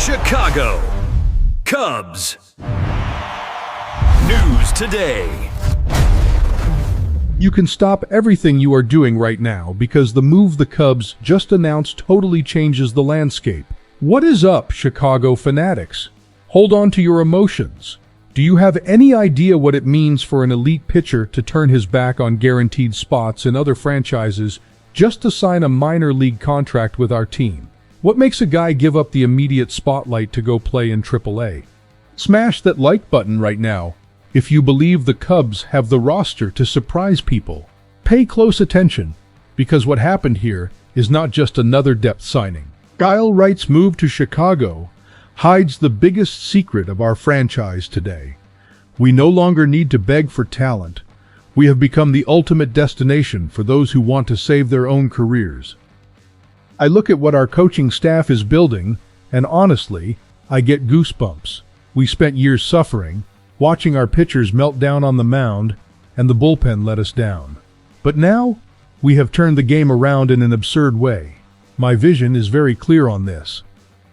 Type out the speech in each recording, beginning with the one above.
Chicago Cubs. News today. You can stop everything you are doing right now because the move the Cubs just announced totally changes the landscape. What is up, Chicago fanatics? Hold on to your emotions. Do you have any idea what it means for an elite pitcher to turn his back on guaranteed spots in other franchises just to sign a minor league contract with our team? What makes a guy give up the immediate spotlight to go play in AAA? Smash that like button right now if you believe the Cubs have the roster to surprise people. Pay close attention, because what happened here is not just another depth signing. Kyle Wright's move to Chicago hides the biggest secret of our franchise today. We no longer need to beg for talent. We have become the ultimate destination for those who want to save their own careers. I look at what our coaching staff is building, and honestly, I get goosebumps. We spent years suffering, watching our pitchers melt down on the mound, and the bullpen let us down. But now, we have turned the game around in an absurd way. My vision is very clear on this.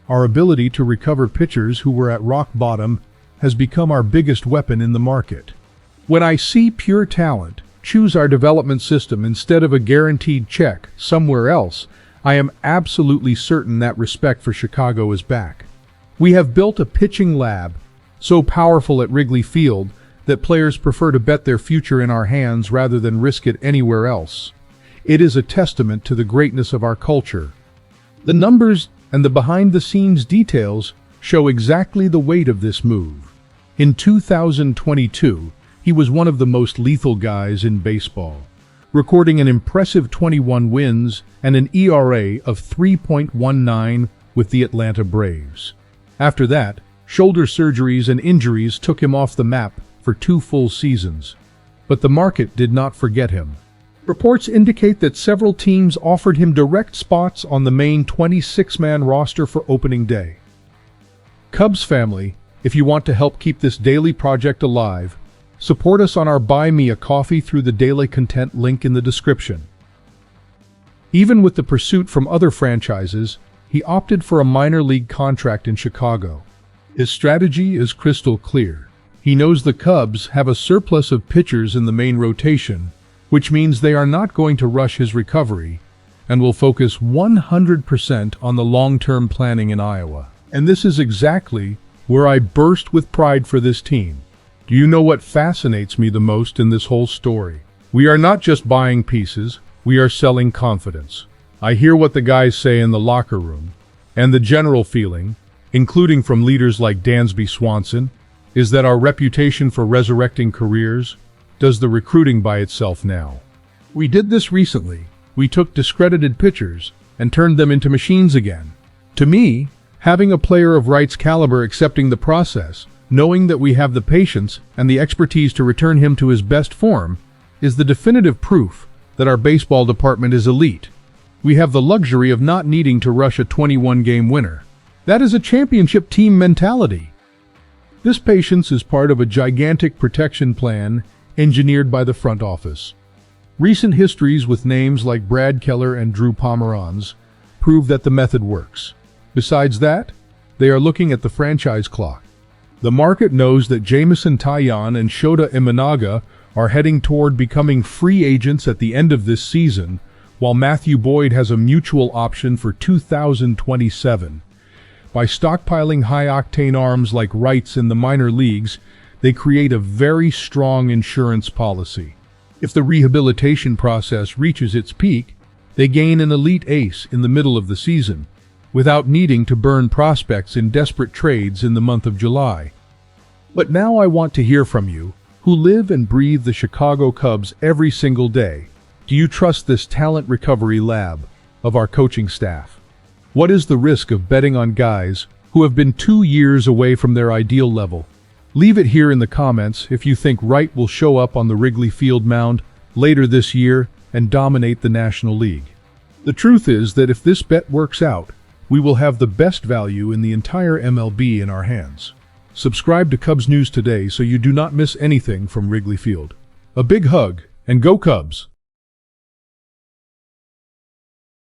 Our ability to recover pitchers who were at rock bottom has become our biggest weapon in the market. When I see pure talent choose our development system instead of a guaranteed check somewhere else, I am absolutely certain that respect for Chicago is back. We have built a pitching lab so powerful at Wrigley Field that players prefer to bet their future in our hands rather than risk it anywhere else. It is a testament to the greatness of our culture. The numbers and the behind-the-scenes details show exactly the weight of this move. In 2022, he was one of the most lethal guys in baseball, recording an impressive 21 wins and an ERA of 3.19 with the Atlanta Braves. After that, shoulder surgeries and injuries took him off the map for 2 full seasons. But the market did not forget him. Reports indicate that several teams offered him direct spots on the main 26-man roster for opening day. Cubs family, if you want to help keep this daily project alive, support us on our Buy Me a Coffee through the daily content link in the description. Even with the pursuit from other franchises, he opted for a minor league contract in Chicago. His strategy is crystal clear. He knows the Cubs have a surplus of pitchers in the main rotation, which means they are not going to rush his recovery and will focus 100% on the long-term planning in Iowa. And this is exactly where I burst with pride for this team. Do you know what fascinates me the most in this whole story? We are not just buying pieces, we are selling confidence. I hear what the guys say in the locker room, and the general feeling, including from leaders like Dansby Swanson, is that our reputation for resurrecting careers does the recruiting by itself now. We did this recently. We took discredited pitchers and turned them into machines again. To me, having a player of Wright's caliber accepting the process, knowing that we have the patience and the expertise to return him to his best form, is the definitive proof that our baseball department is elite. We have the luxury of not needing to rush a 21-game winner. That is a championship team mentality. This patience is part of a gigantic protection plan engineered by the front office. Recent histories with names like Brad Keller and Drew Pomeranz prove that the method works. Besides that, they are looking at the franchise clock. The market knows that Jameson Taillon and Shota Imanaga are heading toward becoming free agents at the end of this season, while Matthew Boyd has a mutual option for 2027. By stockpiling high-octane arms like Wright's in the minor leagues, they create a very strong insurance policy. If the rehabilitation process reaches its peak, they gain an elite ace in the middle of the season, without needing to burn prospects in desperate trades in the month of July. But now I want to hear from you, who live and breathe the Chicago Cubs every single day. Do you trust this talent recovery lab of our coaching staff? What is the risk of betting on guys who have been 2 years away from their ideal level? Leave it here in the comments if you think Wright will show up on the Wrigley Field mound later this year and dominate the National League. The truth is that if this bet works out, we will have the best value in the entire MLB in our hands. Subscribe to Cubs News today so you do not miss anything from Wrigley Field. A big hug, and go Cubs!